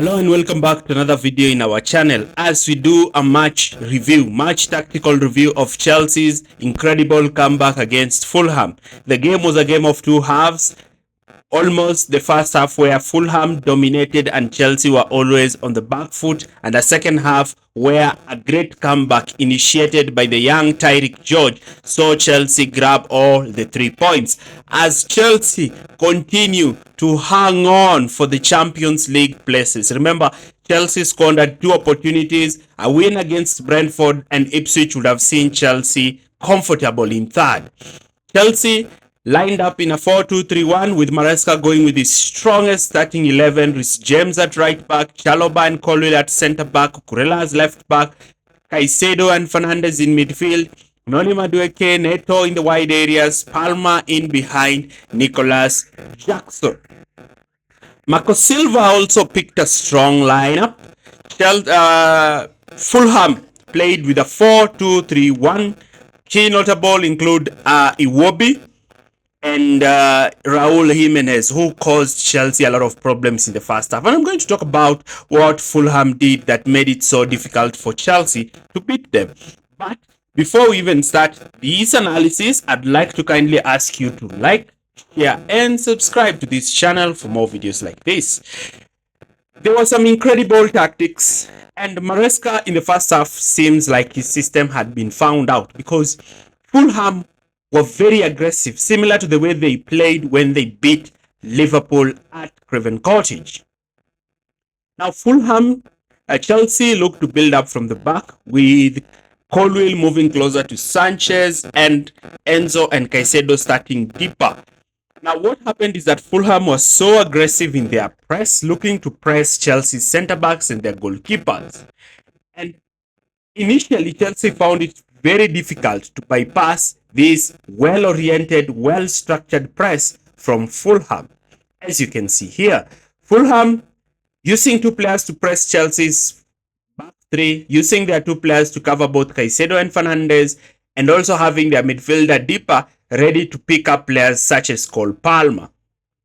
Hello and welcome back to another video in our channel as we do a match tactical review of Chelsea's incredible comeback against Fulham. The game was a game of two halves. Almost the first half where Fulham dominated and Chelsea were always on the back foot, and the second half where a great comeback initiated by the young Tyrique George saw Chelsea grab all the 3 points as Chelsea continue to hang on for the Champions League places. Remember, Chelsea squandered 2 opportunities. A win against Brentford and Ipswich would have seen Chelsea comfortable in third. Chelsea lined up in a 4-2-3-1 with Maresca going with his strongest starting 11, Reece James at right back, Chalobah and Colwill at centre back, Cucurella as left back, Caicedo and Fernandes in midfield, Noni Madueke, Neto in the wide areas, Palmer in behind, Nicolas Jackson. Marco Silva also picked a strong lineup. Fulham played with a 4-2-3-1. Key notable include Iwobi and Raul Jimenez, who caused Chelsea a lot of problems in the first half. And I'm going to talk about what Fulham did that made it so difficult for Chelsea to beat them. But before we even start this analysis, I'd like to kindly ask you to like, share, and subscribe to this channel for more videos like this. There were some incredible tactics, and Maresca in the first half seems like his system had been found out because Fulham were very aggressive, similar to the way they played when they beat Liverpool at Craven Cottage. Now, Chelsea looked to build up from the back with Colwill moving closer to Sanchez and Enzo and Caicedo starting deeper. Now, what happened is that Fulham was so aggressive in their press, looking to press Chelsea's centre-backs and their goalkeepers. And initially, Chelsea found it very difficult to bypass this well-oriented, well-structured press from Fulham. As you can see here, Fulham using 2 players to press Chelsea's back 3, using their 2 players to cover both Caicedo and Fernandes, and also having their midfielder deeper ready to pick up players such as Cole Palmer.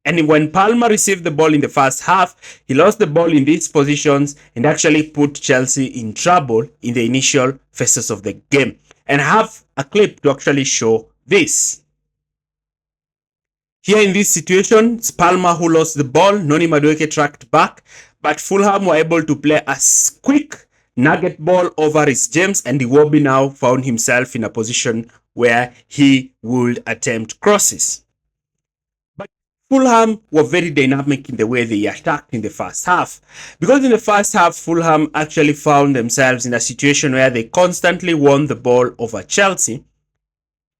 And when Palmer received the ball in the first half, he lost the ball in these positions and actually put Chelsea in trouble in the initial phases of the game. And I have a clip to actually show this. Here in this situation, it's Palmer who lost the ball. Noni Madueke tracked back, but Fulham were able to play a quick nugget ball over Reece James, and Iwobi now found himself in a position where he would attempt crosses. But Fulham were very dynamic in the way they attacked in the first half, because in the first half, Fulham actually found themselves in a situation where they constantly won the ball over Chelsea.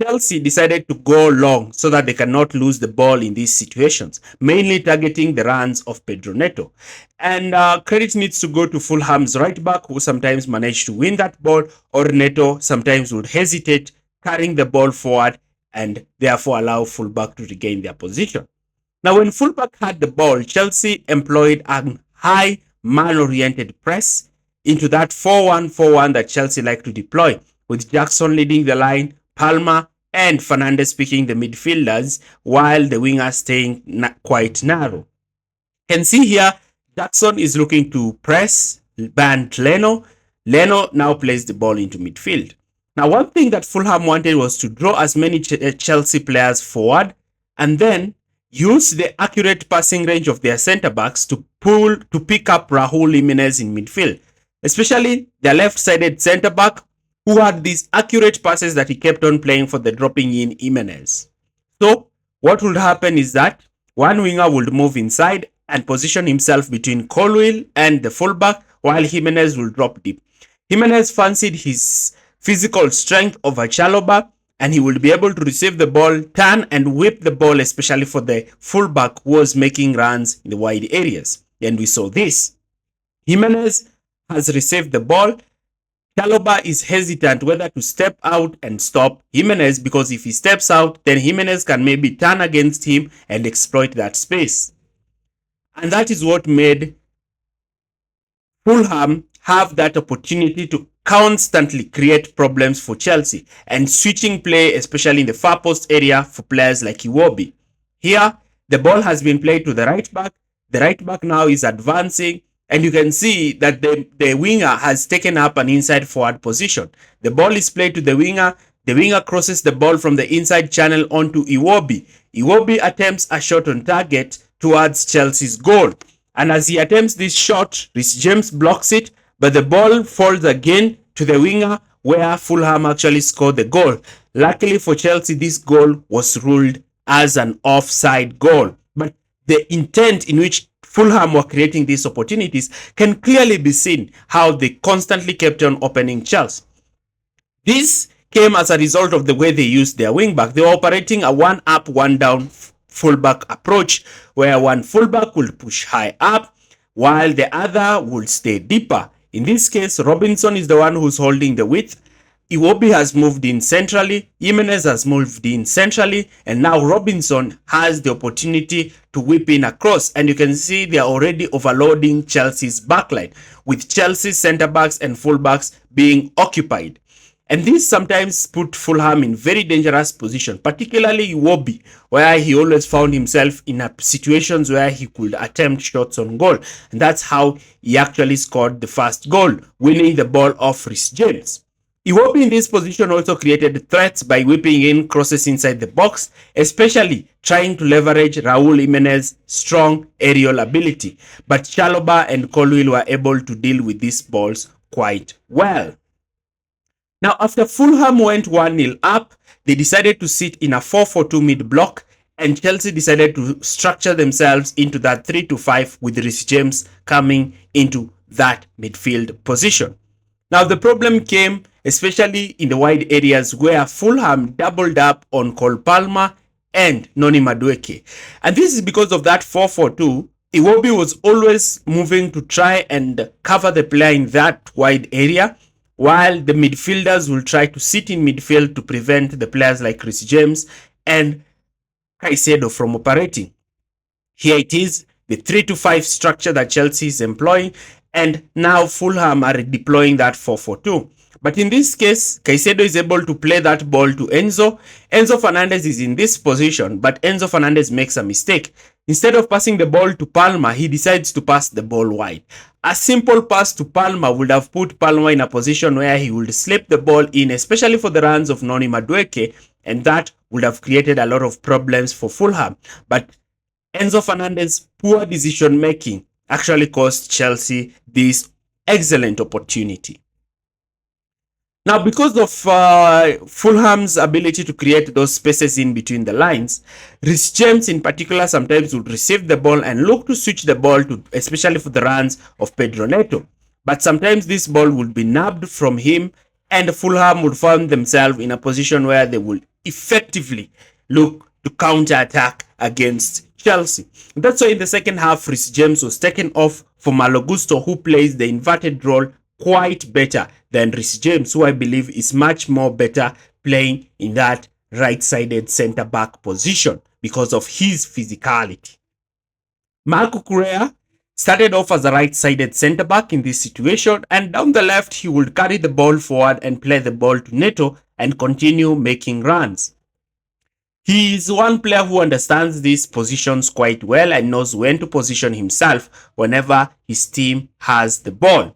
Chelsea decided to go long so that they cannot lose the ball in these situations, mainly targeting the runs of Pedro Neto. And credit needs to go to Fulham's right back, who sometimes managed to win that ball, or Neto sometimes would hesitate carrying the ball forward and therefore allow fullback to regain their position. Now, when fullback had the ball, Chelsea employed a high man-oriented press into that 4-1-4-1 that Chelsea like to deploy, with Jackson leading the line, Palmer and Fernandes picking the midfielders, while the wingers staying quite narrow. You can see here, Jackson is looking to press, band Leno. Leno now plays the ball into midfield. Now, one thing that Fulham wanted was to draw as many Chelsea players forward and then use the accurate passing range of their centre-backs to pick up Raul Jimenez in midfield, especially their left-sided centre-back, who had these accurate passes that he kept on playing for the dropping in Jimenez. So what would happen is that one winger would move inside and position himself between Colwill and the fullback, while Jimenez will drop deep. Jimenez fancied his physical strength over Chalobah, and he would be able to receive the ball, turn and whip the ball, especially for the fullback who was making runs in the wide areas. And we saw this. Jimenez has received the ball. Chalobah is hesitant whether to step out and stop Jimenez, because if he steps out, then Jimenez can maybe turn against him and exploit that space. And that is what made Fulham have that opportunity to constantly create problems for Chelsea and switching play, especially in the far post area for players like Iwobi. Here, the ball has been played to the right back. The right back now is advancing. And you can see that the winger has taken up an inside forward position. The ball is played to the winger crosses the ball from the inside channel onto Iwobi. Iwobi attempts a shot on target towards Chelsea's goal. And as he attempts this shot, Reece James blocks it, but the ball falls again to the winger where Fulham actually scored the goal. Luckily for Chelsea, this goal was ruled as an offside goal. But the intent in which Fulham were creating these opportunities can clearly be seen how they constantly kept on opening Chelsea. This came as a result of the way they used their wing back. They were operating a one up, one down fullback approach where one fullback would push high up while the other would stay deeper. In this case, Robinson is the one who's holding the width. Iwobi has moved in centrally, Jimenez has moved in centrally, and now Robinson has the opportunity to whip in across. And you can see they are already overloading Chelsea's backline, with Chelsea's centre-backs and full-backs being occupied. And this sometimes put Fulham in very dangerous position, particularly Iwobi, where he always found himself in situations where he could attempt shots on goal. And that's how he actually scored the first goal, winning the ball off Reece James. Iwobi in this position also created threats by whipping in crosses inside the box, especially trying to leverage Raul Jimenez's strong aerial ability. But Chalobah and Colwill were able to deal with these balls quite well. Now, after Fulham went 1-0 up, they decided to sit in a 4-4-2 mid-block, and Chelsea decided to structure themselves into that 3-5 with Reece James coming into that midfield position. Now, the problem came especially in the wide areas where Fulham doubled up on Cole Palmer and Noni Madueke. And this is because of that 4-4-2. Iwobi was always moving to try and cover the player in that wide area, while the midfielders will try to sit in midfield to prevent the players like Reece James and Caicedo from operating. Here it is, the 3-5 structure that Chelsea is employing, and now Fulham are deploying that 4-4-2. But in this case, Caicedo is able to play that ball to Enzo. Enzo Fernandez is in this position, but Enzo Fernandez makes a mistake. Instead of passing the ball to Palmer, he decides to pass the ball wide. A simple pass to Palmer would have put Palmer in a position where he would slip the ball in, especially for the runs of Noni Madueke, and that would have created a lot of problems for Fulham. But Enzo Fernandez's poor decision making actually cost Chelsea this excellent opportunity. Now, because of Fulham's ability to create those spaces in between the lines, Reece James in particular sometimes would receive the ball and look to switch the ball to, especially for the runs of Pedro Neto. But sometimes this ball would be nabbed from him, and Fulham would find themselves in a position where they would effectively look to counter-attack against Chelsea. That's why in the second half, Reece James was taken off for Malo Gusto, who plays the inverted role quite better than Reece James, who I believe is much more better playing in that right-sided centre-back position because of his physicality. Marco Correa started off as a right-sided centre-back in this situation, and down the left he would carry the ball forward and play the ball to Neto and continue making runs. He is one player who understands these positions quite well and knows when to position himself whenever his team has the ball.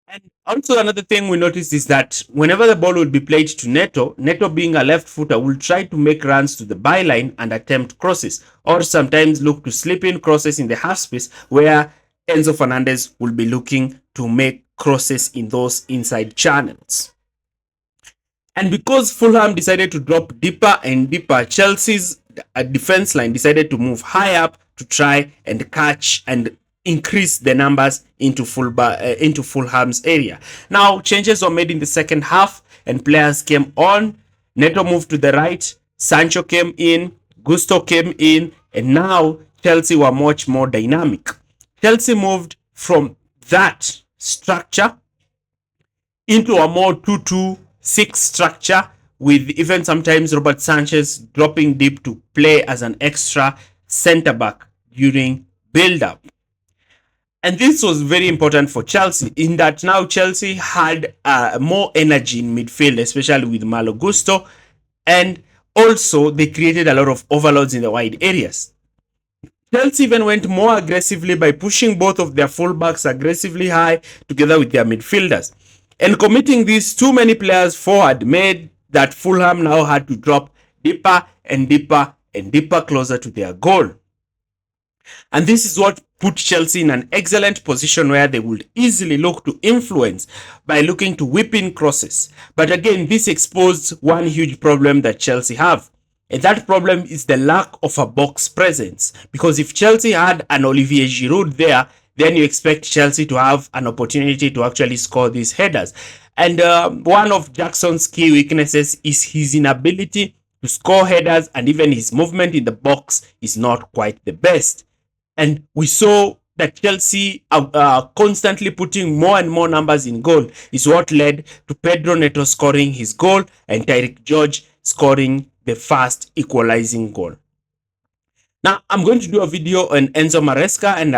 And also another thing we noticed is that whenever the ball would be played to Neto, Neto being a left footer will try to make runs to the byline and attempt crosses, or sometimes look to slip in crosses in the half space where Enzo Fernandez will be looking to make crosses in those inside channels. And because Fulham decided to drop deeper and deeper, Chelsea's defense line decided to move high up to try and catch and increase the numbers into Fulham's area. Now, changes were made in the second half and players came on. Neto moved to the right, Sancho came in, Gusto came in, and now Chelsea were much more dynamic. Chelsea moved from that structure into a more 2-2-6 structure, with even sometimes Robert Sanchez dropping deep to play as an extra centre-back during build-up. And this was very important for Chelsea in that now Chelsea had more energy in midfield, especially with Malo Gusto, and also they created a lot of overloads in the wide areas. Chelsea even went more aggressively by pushing both of their fullbacks aggressively high together with their midfielders. And committing these too many players forward made that Fulham now had to drop deeper and deeper and deeper closer to their goal. And this is what put Chelsea in an excellent position where they would easily look to influence by looking to whip in crosses. But again, this exposed one huge problem that Chelsea have. And that problem is the lack of a box presence. Because if Chelsea had an Olivier Giroud there, then you expect Chelsea to have an opportunity to actually score these headers. And one of Jackson's key weaknesses is his inability to score headers, and even his movement in the box is not quite the best. And we saw that Chelsea constantly putting more and more numbers in goal is what led to Pedro Neto scoring his goal and Tyrique George scoring the first equalizing goal. Now, I'm going to do a video on Enzo Maresca and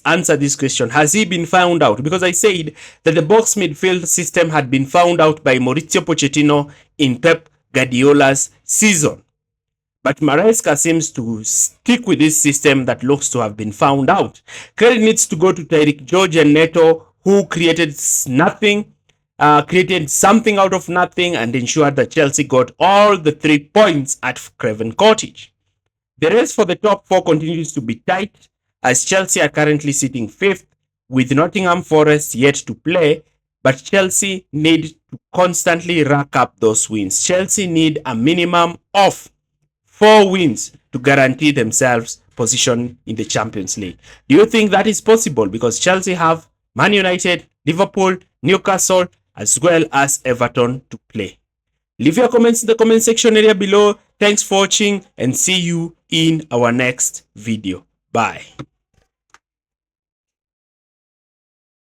answer this question. Has he been found out? Because I said that the box midfield system had been found out by Mauricio Pochettino in Pep Guardiola's season. But Maresca seems to stick with this system that looks to have been found out. Credit needs to go to Tyrique George and Neto, who created something out of nothing and ensured that Chelsea got all the 3 points at Craven Cottage. The race for the top 4 continues to be tight, as Chelsea are currently sitting 5th with Nottingham Forest yet to play, but Chelsea need to constantly rack up those wins. Chelsea need a minimum of 4 wins to guarantee themselves position in the Champions League. Do you think that is possible? Because Chelsea have Man United, Liverpool, Newcastle, as well as Everton to play. Leave your comments in the comment section area below. Thanks for watching and see you in our next video. Bye.